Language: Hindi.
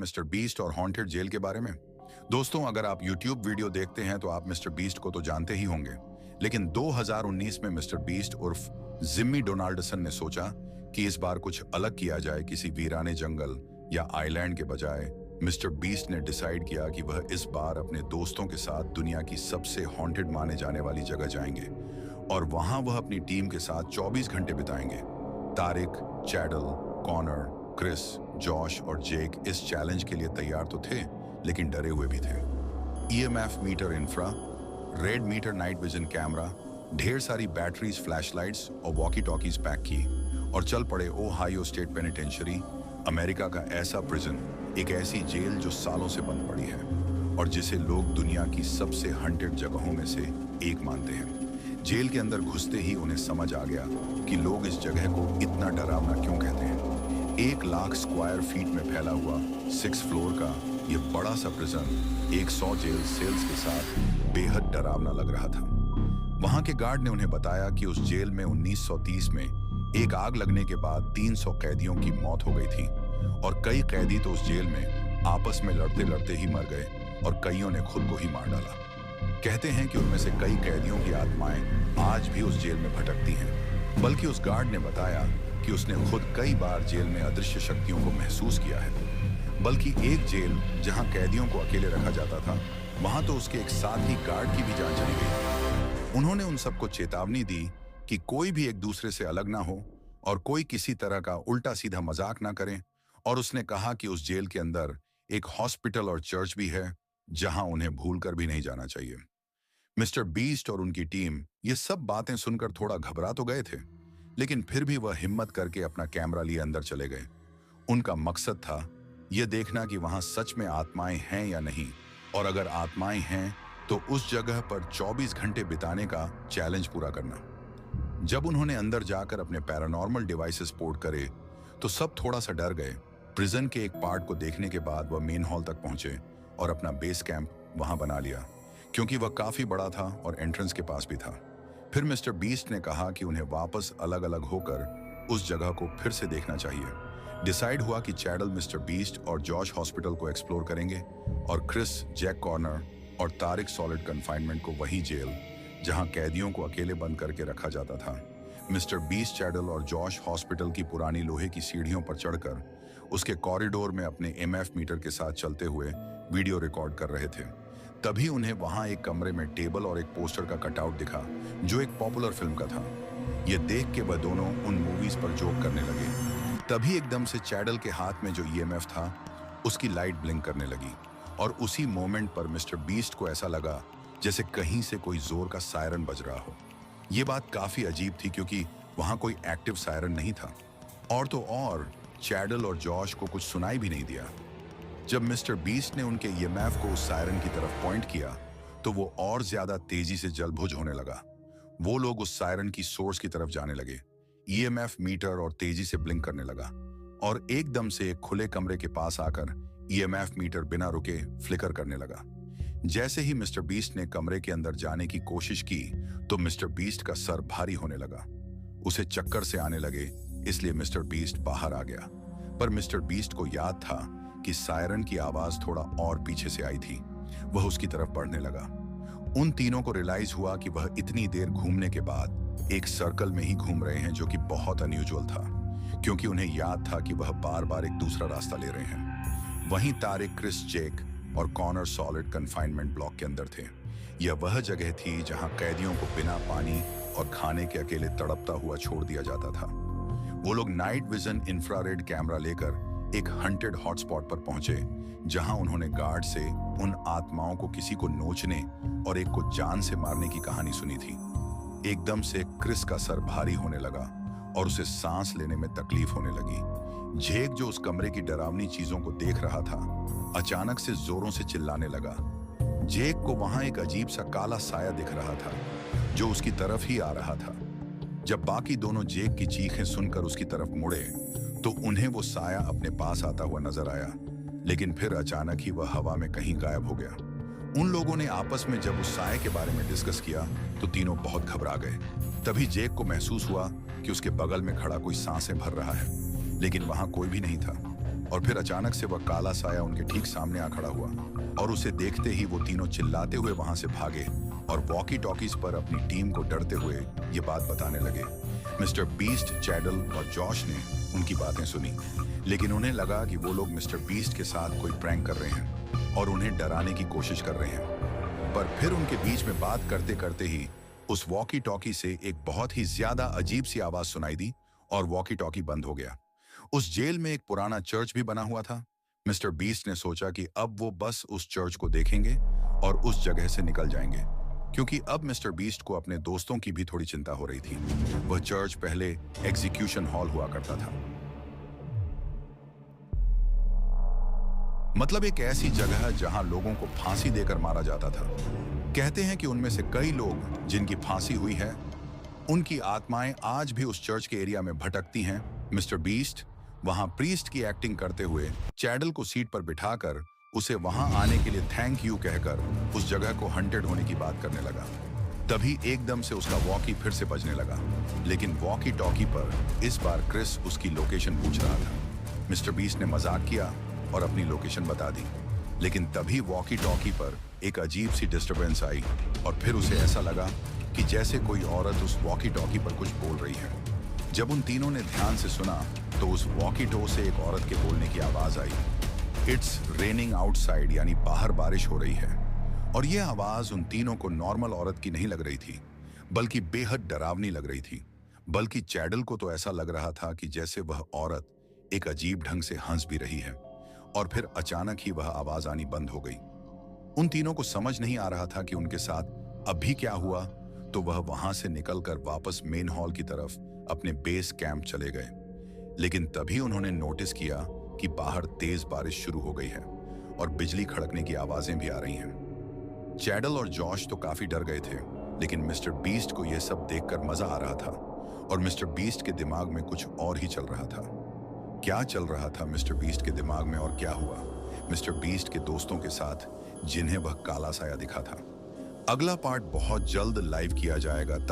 मिस्टर बीस्ट और हॉन्टेड जेल के बारे में। दोस्तों, अगर आप यूट्यूब वीडियो देखते हैं तो आप मिस्टर बीस्ट को तो जानते ही होंगे, लेकिन 2019 में मिस्टर बीस्ट उर्फ जिम्मी डोनाल्डसन ने सोचा कि इस बार कुछ अलग किया जाए। किसी वीराने जंगल या आइलैंड के बजाय मिस्टर बीस्ट ने डिसाइड किया कि वह इस बार अपने दोस्तों के साथ दुनिया की सबसे हॉन्टेड माने जाने वाली जगह जाएंगे और वहां वह अपनी टीम के साथ 24 घंटे बिताएंगे। तारिक, चैडल, कॉनर, क्रिस, जॉश और जेक इस चैलेंज के लिए तैयार तो थे, लेकिन डरे हुए भी थे। EMF meter infra, red meter night vision camera, ढेर सारी बैटरीज, फ्लैशलाइट्स और वॉकी टॉकीज पैक की और चल पड़े ओहायो स्टेट पेनिटेंशियरी, अमेरिका का ऐसा प्रिजन, एक ऐसी जेल जो सालों से बंद पड़ी है और जिसे लोग दुनिया की सबसे हंटेड जगहों में से एक मानते हैं। जेल के अंदर घुसते ही उन्हें समझ आ गया कि लोग इस जगह को इतना डरावना क्यों कहते हैं। 1 लाख स्क्वायर फीट में फैला हुआ 6 फ्लोर का यह बड़ा सा प्रिजन 100 जेल सेल्स के साथ बेहद डरावना लग रहा था। वहां के गार्ड ने उन्हें बताया कि उस जेल में 1930 में एक आग लगने के बाद 300 कैदियों की मौत हो गई थी और कई कैदी तो उस जेल में आपस में लड़ते लड़ते ही मर गए और कईयों ने खुद को ही मार डाला। कहते हैं कि उनमें से कई कैदियों की आत्माएं आज भी उस जेल में भटकती हैं। बल्कि उस गार्ड ने बताया कि उसने खुद कई बार जेल में अदृश्य शक्तियों को महसूस किया है। बल्कि एक जेल जहां कैदियों को अकेले रखा जाता था, वहां तो उसके एक साथी गार्ड की भी जान चली गई। उन्होंने उन सबको चेतावनी दी कि कोई भी एक दूसरे से अलग ना हो और कोई किसी तरह का उल्टा सीधा मजाक ना करें। और उसने कहा कि उस जेल के अंदर एक हॉस्पिटल और चर्च भी है जहां उन्हें भूलकर भी नहीं जाना चाहिए। मिस्टर बीस्ट और उनकी टीम ये सब बातें सुनकर थोड़ा घबरा तो गए थे, लेकिन फिर भी वह हिम्मत करके अपना कैमरा लिए अंदर चले गए। उनका मकसद था यह देखना कि वहां सच में आत्माएं हैं या नहीं, और अगर आत्माएं हैं तो उस जगह पर 24 घंटे बिताने का चैलेंज पूरा करना। जब उन्होंने अंदर जाकर अपने पैरानॉर्मल डिवाइसेस पोर्ट करे तो सब थोड़ा सा डर गए। प्रिजन के एक पार्ट को देखने के बाद वह मेन हॉल तक पहुंचे और अपना बेस कैंप वहां बना लिया, क्योंकि वह काफी बड़ा था और एंट्रेंस के पास भी था। फिर मिस्टर बीस्ट ने कहा कि उन्हें वापस अलग अलग होकर उस जगह को फिर से देखना चाहिए। डिसाइड हुआ कि चैडल मिस्टर बीस्ट और जॉश हॉस्पिटल को एक्सप्लोर करेंगे और क्रिस, जैक कॉर्नर और तारिक सॉलिड कन्फाइनमेंट को, वही जेल जहां कैदियों को अकेले बंद करके रखा जाता था। मिस्टर बीस्ट, चैडल और जॉश हॉस्पिटल की पुरानी लोहे की सीढ़ियों पर चढ़कर उसके कॉरिडोर में अपने एमएफ मीटर के साथ चलते हुए वीडियो रिकॉर्ड कर रहे थे। तभी उन्हें वहां एक कमरे में टेबल और एक पोस्टर का कटआउट दिखा जो एक पॉपुलर फिल्म का था। ये देख के वह दोनों उन मूवीज पर जोक करने लगे। तभी एकदम से चैडल के हाथ में जो ईएमएफ था उसकी लाइट ब्लिंक करने लगी और उसी मोमेंट पर मिस्टर बीस्ट को ऐसा लगा जैसे कहीं से कोई जोर का सायरन बज रहा हो। ये बात काफी अजीब थी क्योंकि वहां कोई एक्टिव सायरन नहीं था। और तो और चैडल और जॉश को कुछ सुनाई भी नहीं दिया। जब मिस्टर बीस्ट ने उनके ईएमएफ को उस सायरन की तरफ पॉइंट किया तो वो और ज्यादा तेजी से जलभुज होने लगा। वो लोग उस सायरन की सोर्स की तरफ जाने लगे। ईएमएफ मीटर और तेजी से ब्लिंक करने लगा और एकदम से एक खुले कमरे के पास आकर ईएमएफ मीटर बिना रुके फ्लिकर करने लगा। जैसे ही मिस्टर बीस्ट ने कमरे के अंदर जाने की कोशिश की तो मिस्टर बीस्ट का सर भारी होने लगा। उसे चक्कर से आने लगे, इसलिए मिस्टर बीस्ट बाहर आ गया। पर मिस्टर बीस्ट को याद था कि सायरन की आवाज थोड़ा और पीछे से आई थी। वह उसकी तरफ बढ़ने लगा। उन तीनों को रियलाइज हुआ कि वह इतनी देर घूमने के बाद एक सर्कल में ही घूम रहे हैं, जो कि बहुत अनयूजुअल था क्योंकि उन्हें याद था कि वह बार बार एक दूसरा रास्ता ले रहे हैं। वहीं तारिक, क्रिस, जेक और कॉर्नर सॉलिड कन्फाइनमेंट ब्लॉक के अंदर थे। यह वह जगह थी जहां कैदियों को बिना पानी और खाने के अकेले तड़पता हुआ छोड़ दिया जाता था। वो लोग नाइट विजन इंफ्रारेड कैमरा लेकर एक हंटेड हॉटस्पॉट पर पहुंचे, जहां उन्होंने गार्ड से उन आत्माओं को किसी को नोचने और एक को जान से मारने की कहानी सुनी थी। एकदम से क्रिस का सर भारी होने लगा और उसे सांस लेने में तकलीफ होने लगी। जेक, जो उस कमरे की डरावनी चीजों को देख रहा था, अचानक से जोरों से चिल्लाने लगा। जेक को वहां एक अजीब सा काला साया दिख रहा था जो उसकी तरफ ही आ रहा था। जब बाकी दोनों जेक की चीखें सुनकर उसकी तरफ मुड़े तो उन्हें वो साया अपने पास आता हुआ नजर आया, लेकिन फिर अचानक ही वह हवा में कहीं गायब हो गया। उन लोगों ने आपस में जब उस साये के बारे में डिस्कस किया तो तीनों बहुत घबरा गए। तभी जेक को महसूस हुआ कि उसके बगल में खड़ा कोई सांसें भर रहा है, लेकिन वहां कोई भी नहीं था। और फिर अचानक से वह काला साया उनके ठीक सामने आ खड़ा हुआ और उसे देखते ही वो तीनों चिल्लाते हुए वहां से भागे और वॉकी टॉकीज पर अपनी टीम को डरते हुए ये बात बताने लगे। मिस्टर बीस्ट, चैडल और जॉश ने उनकी बातें सुनी, लेकिन उन्हें लगा कि वो लोग मिस्टर बीस्ट के साथ कोई प्रैंक कर रहे हैं और उन्हें डराने की कोशिश कर रहे हैं। पर फिर उनके बीच में बात करते करते ही उस वॉकी टॉकी से एक बहुत ही ज्यादा अजीब सी आवाज सुनाई दी और वॉकी टॉकी बंद हो गया। उस जेल में एक पुराना चर्च भी बना हुआ था। मिस्टर बीस्ट ने सोचा कि अब वो बस उस चर्च को देखेंगे और उस जगह से निकल जाएंगे, क्योंकि अब मिस्टर बीस्ट को अपने दोस्तों की भी थोड़ी चिंता हो रही थी। वह चर्च पहले एग्जीक्यूशन हॉल हुआ करता था, मतलब एक ऐसी जगह जहां लोगों को फांसी देकर मारा जाता था। कहते हैं कि उनमें से कई लोग जिनकी फांसी हुई है, उनकी आत्माएं आज भी उस चर्च के एरिया में भटकती हैं। मिस्टर बीस्ट वहां प्रीस्ट की एक्टिंग करते हुए चैडल को सीट पर बिठाकर उसे वहां आने के लिए थैंक यू कहकर उस जगह को हंटेड होने की बात करने लगा। तभी एकदम से उसका वॉकी फिर से बजने लगा, लेकिन वॉकी टॉकी पर इस बार क्रिस उसकी लोकेशन पूछ रहा था। मिस्टर बीस्ट ने मजाक किया और अपनी लोकेशन बता दी, लेकिन तभी वॉकी टॉकी पर एक अजीब सी डिस्टरबेंस आई और फिर उसे ऐसा लगा कि जैसे कोई औरत उस वॉकी टॉकी पर कुछ बोल रही है। जब उन तीनों ने ध्यान से सुना तो उस वॉकी टॉकी से एक औरत के बोलने की आवाज आई, इट्स रेनिंग आउटसाइड, यानी बाहर बारिश हो रही है। और यह आवाज उन तीनों को नॉर्मल औरत की नहीं लग रही थी, बल्कि बेहद डरावनी लग रही थी। बल्कि चैडल को तो ऐसा लग रहा था कि जैसे वह औरत एक अजीब ढंग से हंस भी रही है। और फिर अचानक ही वह आवाज आनी बंद हो गई। उन तीनों को समझ नहीं आ रहा था कि उनके साथ अभी क्या हुआ, तो वह वहां से निकलकर वापस मेन हॉल की तरफ अपने बेस कैंप चले गए। लेकिन तभी उन्होंने नोटिस किया कि बाहर तेज बारिश शुरू हो गई है और बिजली खड़कने की आवाजें भी आ रही हैं। चैडल और जॉश तो काफी डर गए थे, लेकिन मिस्टर बीस्ट को यह सब देखकर मजा आ रहा था और मिस्टर बीस्ट के दिमाग में कुछ और ही चल रहा था। क्या चल रहा था मिस्टर बीस्ट के दिमाग में और क्या हुआ मिस्टर बीस्ट के दोस्तों के साथ जिन्हें वह काला साया दिखा था? अगला पार्ट बहुत जल्द लाइव किया जाएगा। तब